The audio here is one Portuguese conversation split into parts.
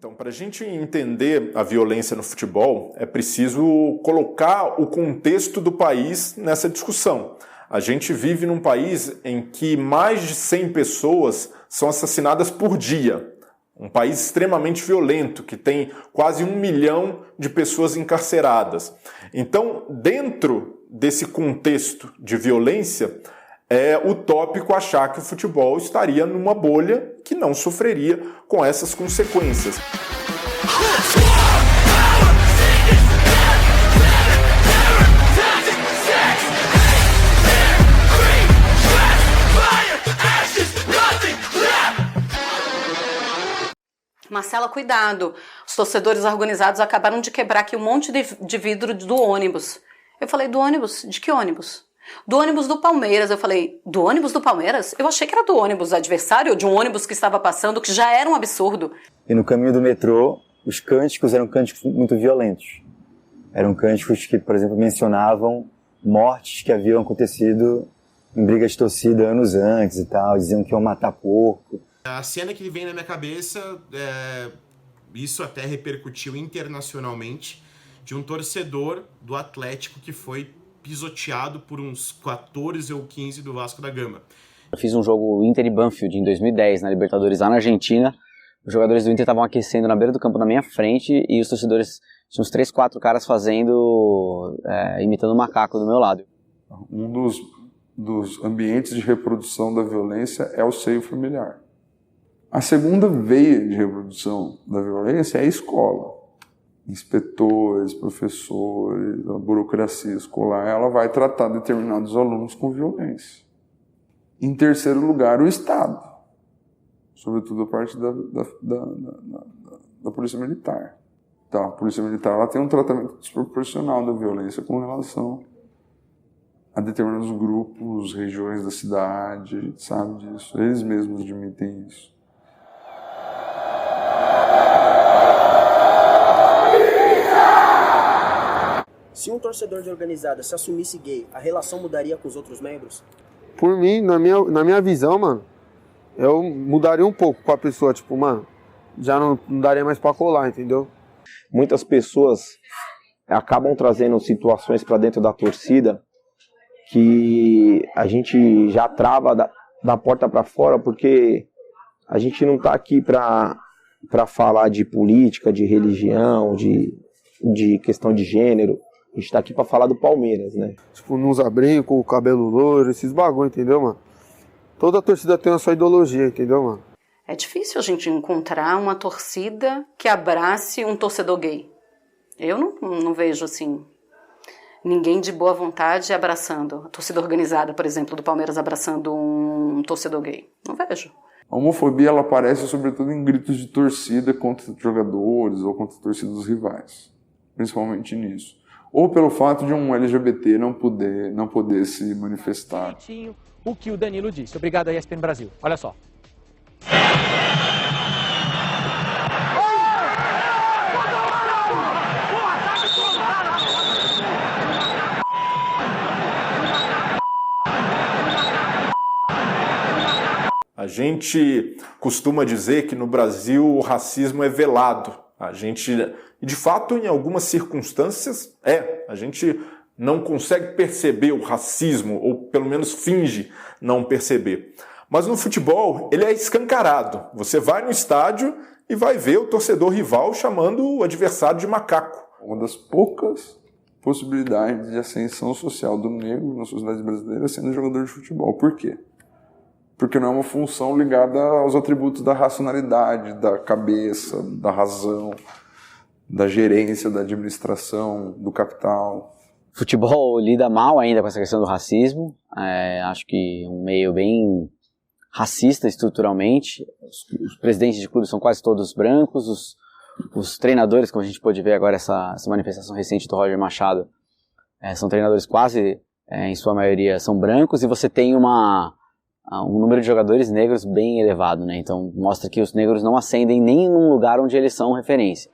Então, para a gente entender a violência no futebol, é preciso colocar o contexto do país nessa discussão. A gente vive num país em que mais de 100 pessoas são assassinadas por dia. Um país extremamente violento, que tem quase 1 milhão de pessoas encarceradas. Então, dentro desse contexto de violência, é utópico achar que o futebol estaria numa bolha que não sofreria com essas consequências. Marcela, cuidado. Os torcedores organizados acabaram de quebrar aqui um monte de vidro do ônibus. Eu falei, do ônibus? De que ônibus? Do ônibus do Palmeiras. Eu falei, do ônibus do Palmeiras? Eu achei que era do ônibus adversário, ou de um ônibus que estava passando, que já era um absurdo. E no caminho do metrô, os cânticos eram cânticos muito violentos. Eram cânticos que, por exemplo, mencionavam mortes que haviam acontecido em brigas de torcida anos antes e tal. Diziam que iam matar porco. A cena que vem na minha cabeça, isso até repercutiu internacionalmente, de um torcedor do Atlético que foi pisoteado por uns 14 ou 15 do Vasco da Gama. Eu fiz um jogo Inter e Banfield em 2010, na Libertadores, lá na Argentina. Os jogadores do Inter estavam aquecendo na beira do campo na minha frente e os torcedores, tinha uns 3, 4 caras imitando um macaco do meu lado. Um dos ambientes de reprodução da violência é o seio familiar. A segunda veia de reprodução da violência é a escola. Inspetores, professores, a burocracia escolar, ela vai tratar determinados alunos com violência. Em terceiro lugar, o Estado, sobretudo a parte da Polícia Militar. Então, a Polícia Militar ela tem um tratamento desproporcional da violência com relação a determinados grupos, regiões da cidade, a gente sabe disso, eles mesmos admitem isso. Se um torcedor de organizada se assumisse gay, a relação mudaria com os outros membros? Por mim, na minha visão, mano, eu mudaria um pouco com a pessoa, tipo, mano, já não daria mais pra colar, entendeu? Muitas pessoas acabam trazendo situações pra dentro da torcida que a gente já trava da porta pra fora, porque a gente não tá aqui pra falar de política, de religião, de questão de gênero. A gente tá aqui pra falar do Palmeiras, né? Tipo, não usar brinco, o cabelo loiro, esses bagulho, entendeu, mano? Toda torcida tem a sua ideologia, entendeu, mano? É difícil a gente encontrar uma torcida que abrace um torcedor gay. Eu não vejo, assim, ninguém de boa vontade abraçando. A torcida organizada, por exemplo, do Palmeiras abraçando um torcedor gay. Não vejo. A homofobia, ela aparece sobretudo em gritos de torcida contra jogadores ou contra torcidas rivais. Principalmente nisso. Ou pelo fato de um LGBT não poder se manifestar. O que o Danilo disse. Obrigado aí, ESPN Brasil. Olha só. A gente costuma dizer que no Brasil o racismo é velado. A gente, de fato, em algumas circunstâncias, a gente não consegue perceber o racismo, ou pelo menos finge não perceber. Mas no futebol, ele é escancarado. Você vai no estádio e vai ver o torcedor rival chamando o adversário de macaco. Uma das poucas possibilidades de ascensão social do negro na sociedade brasileira sendo jogador de futebol. Por quê? Porque não é uma função ligada aos atributos da racionalidade, da cabeça, da razão, da gerência, da administração, do capital. O futebol lida mal ainda com essa questão do racismo. Acho que um meio bem racista estruturalmente. Os presidentes de clubes são quase todos brancos. Os treinadores, como a gente pôde ver agora, essa manifestação recente do Roger Machado, são treinadores quase, em sua maioria, são brancos. E você tem um número de jogadores negros bem elevado, né? Então mostra que os negros não ascendem nem num lugar onde eles são referência.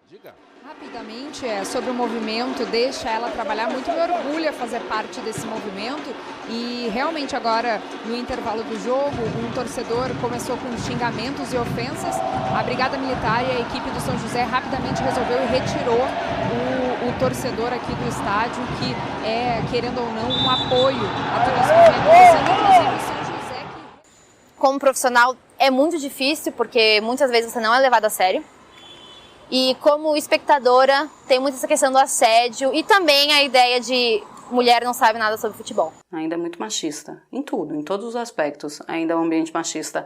Rapidamente, sobre o movimento, deixa ela trabalhar muito, me orgulha fazer parte desse movimento e realmente agora, no intervalo do jogo, um torcedor começou com xingamentos e ofensas, a Brigada Militar e a equipe do São José rapidamente resolveu e retirou o torcedor aqui do estádio, que é, querendo ou não, um apoio a tudo isso que vem acontecendo, inclusive o São José. Como profissional é muito difícil, porque muitas vezes você não é levado a sério. E como espectadora, tem muito essa questão do assédio e também a ideia de mulher não sabe nada sobre futebol. Ainda é muito machista, em tudo, em todos os aspectos. Ainda é um ambiente machista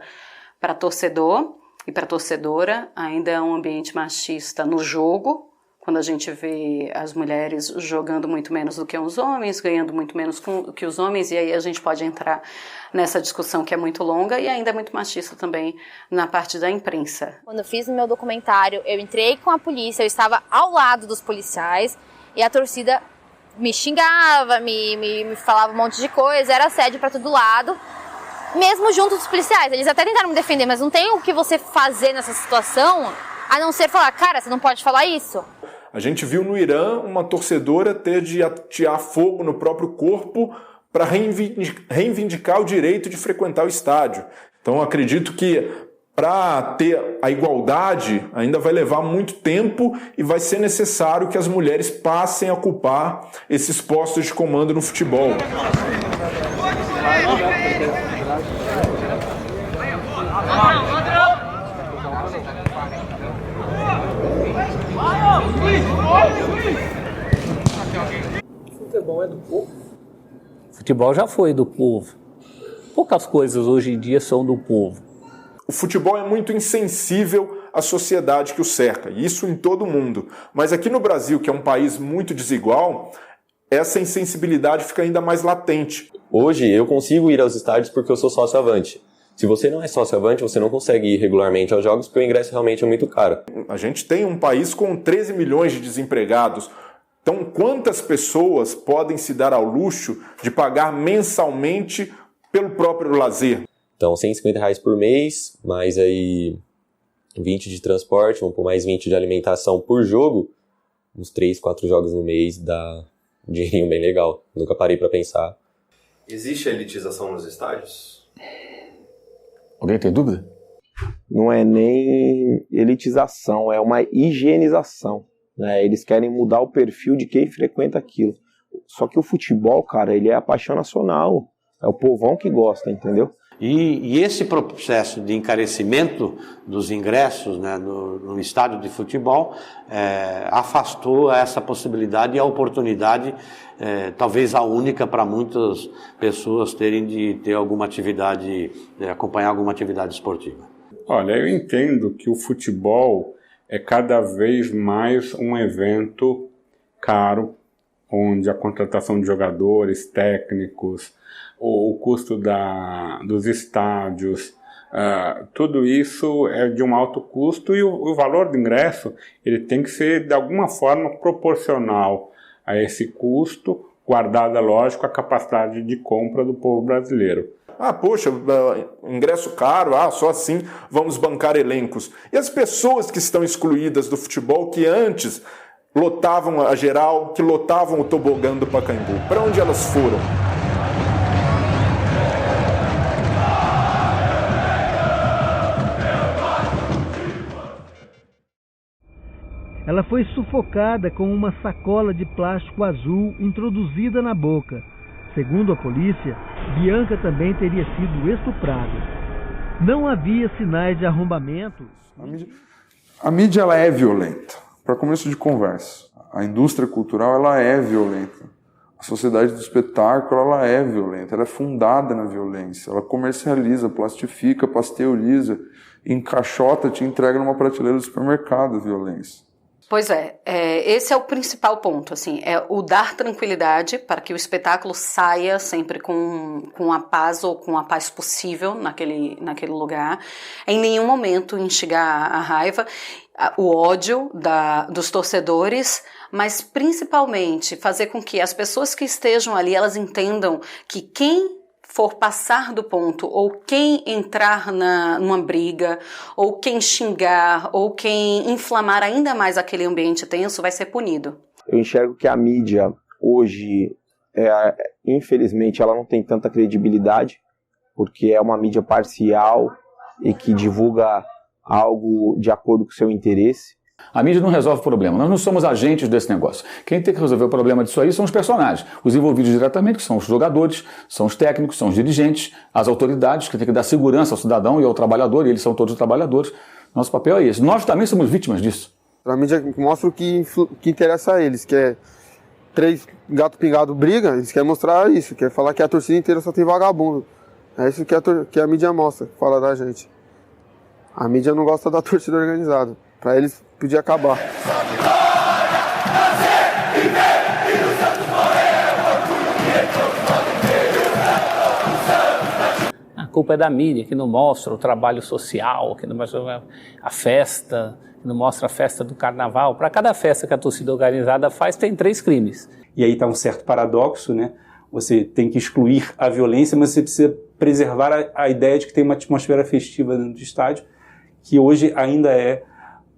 para torcedor e para torcedora, ainda é um ambiente machista no jogo, quando a gente vê as mulheres jogando muito menos do que os homens, ganhando muito menos que os homens, e aí a gente pode entrar nessa discussão que é muito longa, e ainda é muito machista também na parte da imprensa. Quando eu fiz o meu documentário, eu entrei com a polícia, eu estava ao lado dos policiais, e a torcida me xingava, me falava um monte de coisa, era assédio para todo lado, mesmo junto dos policiais. Eles até tentaram me defender, mas não tem o que você fazer nessa situação, a não ser falar, cara, você não pode falar isso. A gente viu no Irã uma torcedora ter de atear fogo no próprio corpo para reivindicar o direito de frequentar o estádio. Então acredito que para ter a igualdade ainda vai levar muito tempo e vai ser necessário que as mulheres passem a ocupar esses postos de comando no futebol. Futebol é do povo? Futebol já foi do povo. Poucas coisas hoje em dia são do povo. O futebol é muito insensível à sociedade que o cerca, e isso em todo o mundo. Mas aqui no Brasil, que é um país muito desigual, essa insensibilidade fica ainda mais latente. Hoje eu consigo ir aos estádios porque eu sou sócio-avante. Se você não é sócio-avante, você não consegue ir regularmente aos jogos porque o ingresso realmente é muito caro. A gente tem um país com 13 milhões de desempregados. Então, quantas pessoas podem se dar ao luxo de pagar mensalmente pelo próprio lazer? Então, R$150 por mês, mais aí 20 de transporte, vamos por mais 20 de alimentação por jogo. Uns 3, 4 jogos no mês dá um dinheirinho bem legal. Nunca parei para pensar. Existe elitização nos estádios? Alguém tem dúvida? Não é nem elitização, é uma higienização. Né? Eles querem mudar o perfil de quem frequenta aquilo. Só que o futebol, cara, ele é a paixão nacional. É o povão que gosta, entendeu? E esse processo de encarecimento dos ingressos, né, no estádio de futebol afastou essa possibilidade e a oportunidade, talvez a única para muitas pessoas terem de ter alguma atividade, acompanhar alguma atividade esportiva. Olha, eu entendo que o futebol é cada vez mais um evento caro, onde a contratação de jogadores, técnicos, o custo dos estádios, tudo isso é de um alto custo e o valor do ingresso ele tem que ser de alguma forma proporcional a esse custo, guardada, lógico, a capacidade de compra do povo brasileiro. Poxa, ingresso caro, só assim vamos bancar elencos. E as pessoas que estão excluídas do futebol, que antes lotavam a geral, que lotavam o tobogã do Pacaembu, para onde elas foram? Ela foi sufocada com uma sacola de plástico azul introduzida na boca. Segundo a polícia, Bianca também teria sido estuprada. Não havia sinais de arrombamento. A mídia ela é violenta. Para começo de conversa, a indústria cultural ela é violenta. A sociedade do espetáculo ela é violenta. Ela é fundada na violência. Ela comercializa, plastifica, pasteuriza, encaixota, te entrega numa prateleira do supermercado a violência. Pois esse é o principal ponto, assim, é o dar tranquilidade para que o espetáculo saia sempre com a paz ou com a paz possível naquele lugar, em nenhum momento instigar a raiva, o ódio dos torcedores, mas principalmente fazer com que as pessoas que estejam ali, elas entendam que quem for passar do ponto, ou quem entrar numa briga, ou quem xingar, ou quem inflamar ainda mais aquele ambiente tenso, vai ser punido. Eu enxergo que a mídia hoje, infelizmente, ela não tem tanta credibilidade, porque é uma mídia parcial e que divulga algo de acordo com o seu interesse. A mídia não resolve o problema, nós não somos agentes desse negócio. Quem tem que resolver o problema disso aí são os personagens, os envolvidos diretamente, que são os jogadores, são os técnicos, são os dirigentes, as autoridades, que tem que dar segurança ao cidadão e ao trabalhador, e eles são todos trabalhadores. Nosso papel é esse. Nós também somos vítimas disso. A mídia mostra o que interessa a eles, que é 3 gato pingado briga, eles querem mostrar isso, quer falar que a torcida inteira só tem vagabundo. É isso que a mídia mostra, fala da gente. A mídia não gosta da torcida organizada. Para eles, podia acabar. A culpa é da mídia, que não mostra o trabalho social, que não mostra a festa, que não mostra a festa do carnaval. Para cada festa que a torcida organizada faz, tem 3 crimes. E aí está um certo paradoxo, né? Você tem que excluir a violência, mas você precisa preservar a ideia de que tem uma atmosfera festiva dentro do estádio, que hoje ainda é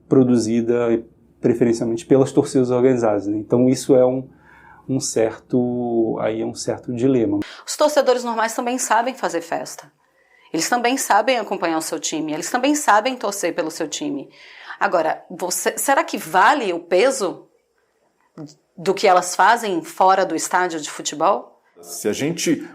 produzida preferencialmente pelas torcidas organizadas, né? Então isso é um certo dilema. Os torcedores normais também sabem fazer festa. Eles também sabem acompanhar o seu time, eles também sabem torcer pelo seu time. Agora, será que vale o peso do que elas fazem fora do estádio de futebol? Se a gente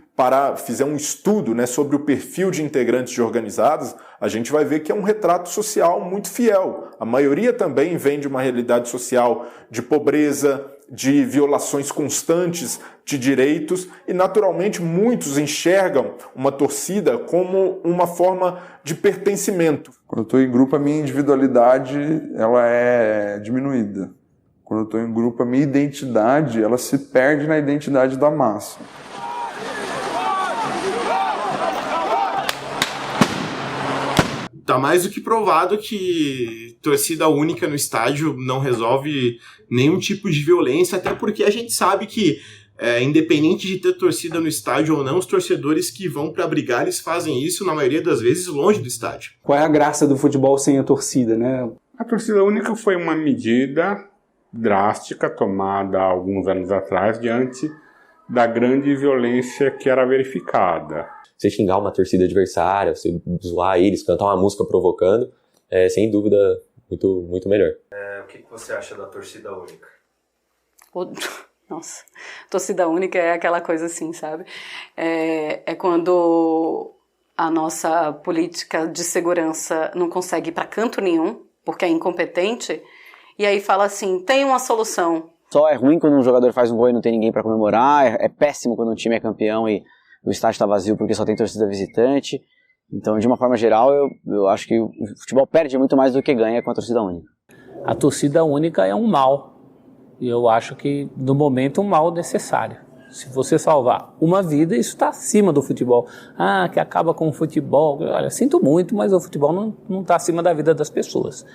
fizer um estudo, né, sobre o perfil de integrantes de organizadas, a gente vai ver que é um retrato social muito fiel. A maioria também vem de uma realidade social de pobreza, de violações constantes de direitos e, naturalmente, muitos enxergam uma torcida como uma forma de pertencimento. Quando eu estou em grupo, a minha individualidade ela é diminuída. Quando eu estou em grupo, a minha identidade ela se perde na identidade da massa. Tá mais do que provado que torcida única no estádio não resolve nenhum tipo de violência, até porque a gente sabe que, independente de ter torcida no estádio ou não, os torcedores que vão para brigar, eles fazem isso, na maioria das vezes, longe do estádio. Qual é a graça do futebol sem a torcida, né? A torcida única foi uma medida drástica tomada há alguns anos atrás diante da grande violência que era verificada. Você xingar uma torcida adversária, você zoar eles, cantar uma música provocando, é sem dúvida muito, muito melhor. O que você acha da torcida única? Nossa, torcida única é aquela coisa assim, sabe? É quando a nossa política de segurança não consegue ir para canto nenhum, porque é incompetente, e aí fala assim, tem uma solução. Só é ruim quando um jogador faz um gol e não tem ninguém para comemorar, é péssimo quando um time é campeão e o estádio está vazio porque só tem torcida visitante. Então, de uma forma geral, eu acho que o futebol perde muito mais do que ganha com a torcida única. A torcida única é um mal. E eu acho que, no momento, um mal necessário. Se você salvar uma vida, isso está acima do futebol. Que acaba com o futebol. Olha, sinto muito, mas o futebol não está acima da vida das pessoas.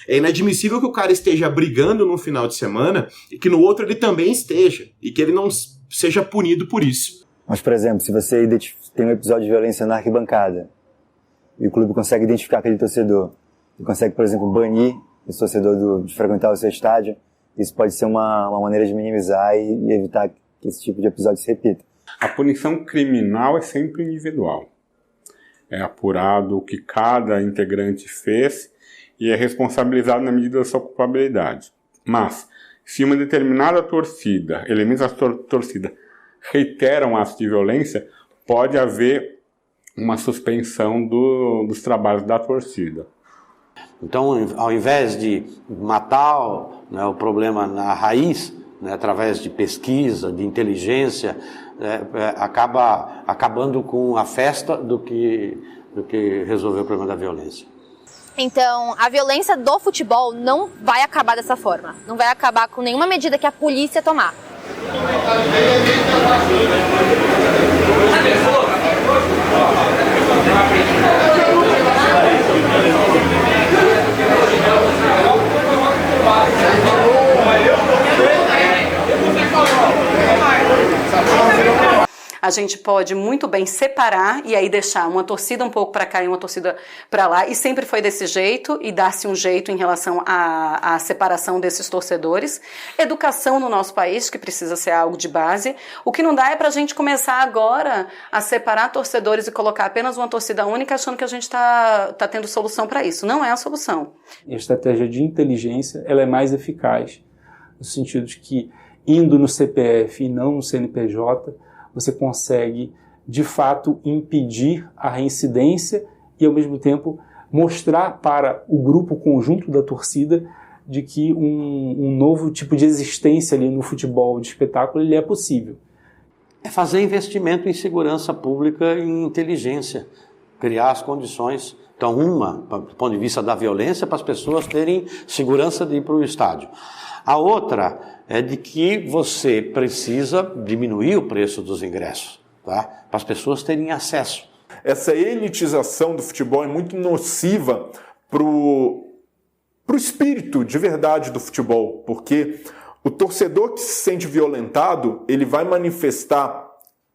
É inadmissível que o cara esteja brigando no final de semana e que no outro ele também esteja. E que ele não seja punido por isso. Mas, por exemplo, se você tem um episódio de violência na arquibancada e o clube consegue identificar aquele torcedor e consegue, por exemplo, banir esse torcedor de frequentar o seu estádio, isso pode ser uma maneira de minimizar e evitar que esse tipo de episódio se repita. A punição criminal é sempre individual. É apurado o que cada integrante fez e é responsabilizado na medida da sua culpabilidade. Mas, se uma determinada torcida, elementos da torcida, reiteram atos de violência, pode haver uma suspensão dos trabalhos da torcida. Então, ao invés de matar o problema na raiz, através de pesquisa, de inteligência, acaba acabando com a festa do que resolver o problema da violência. Então, a violência do futebol não vai acabar dessa forma. Não vai acabar com nenhuma medida que a polícia tomar. A a gente pode muito bem separar e aí deixar uma torcida um pouco para cá e uma torcida para lá, e sempre foi desse jeito, e dar-se um jeito em relação à separação desses torcedores. Educação no nosso país, que precisa ser algo de base. O que não dá é para a gente começar agora a separar torcedores e colocar apenas uma torcida única, achando que a gente está tendo solução para isso. Não é a solução. A estratégia de inteligência ela é mais eficaz, no sentido de que, indo no CPF e não no CNPJ, você consegue, de fato, impedir a reincidência e, ao mesmo tempo, mostrar para o grupo conjunto da torcida de que um novo tipo de existência ali no futebol de espetáculo ele é possível. É fazer investimento em segurança pública e em inteligência, criar as condições. Então, do ponto de vista da violência, para as pessoas terem segurança de ir para o estádio. A outra é de que você precisa diminuir o preço dos ingressos, tá? Para as pessoas terem acesso. Essa elitização do futebol é muito nociva pro espírito de verdade do futebol, porque o torcedor que se sente violentado, ele vai manifestar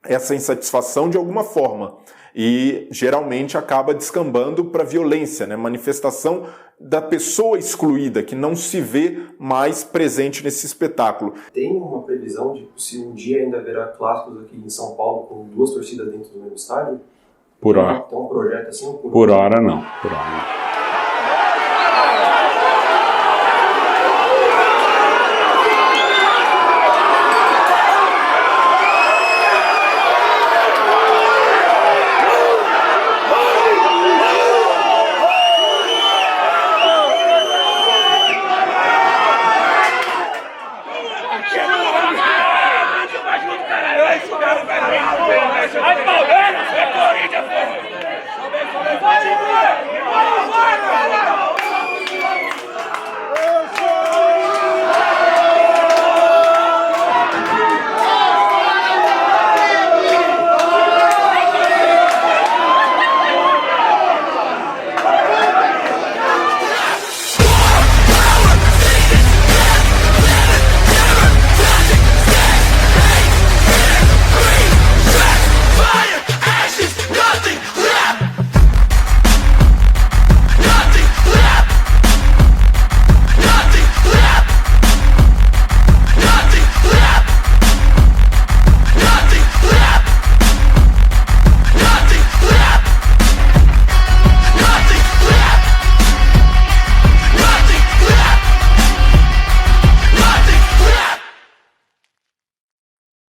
essa insatisfação de alguma forma e geralmente acaba descambando para violência, né? Manifestação da pessoa excluída, que não se vê mais presente nesse espetáculo. Tem uma previsão de se um dia ainda haverá clássicos aqui em São Paulo com 2 torcidas dentro do mesmo estádio? Por hora. Tem um projeto assim? Por hora não. Por hora não.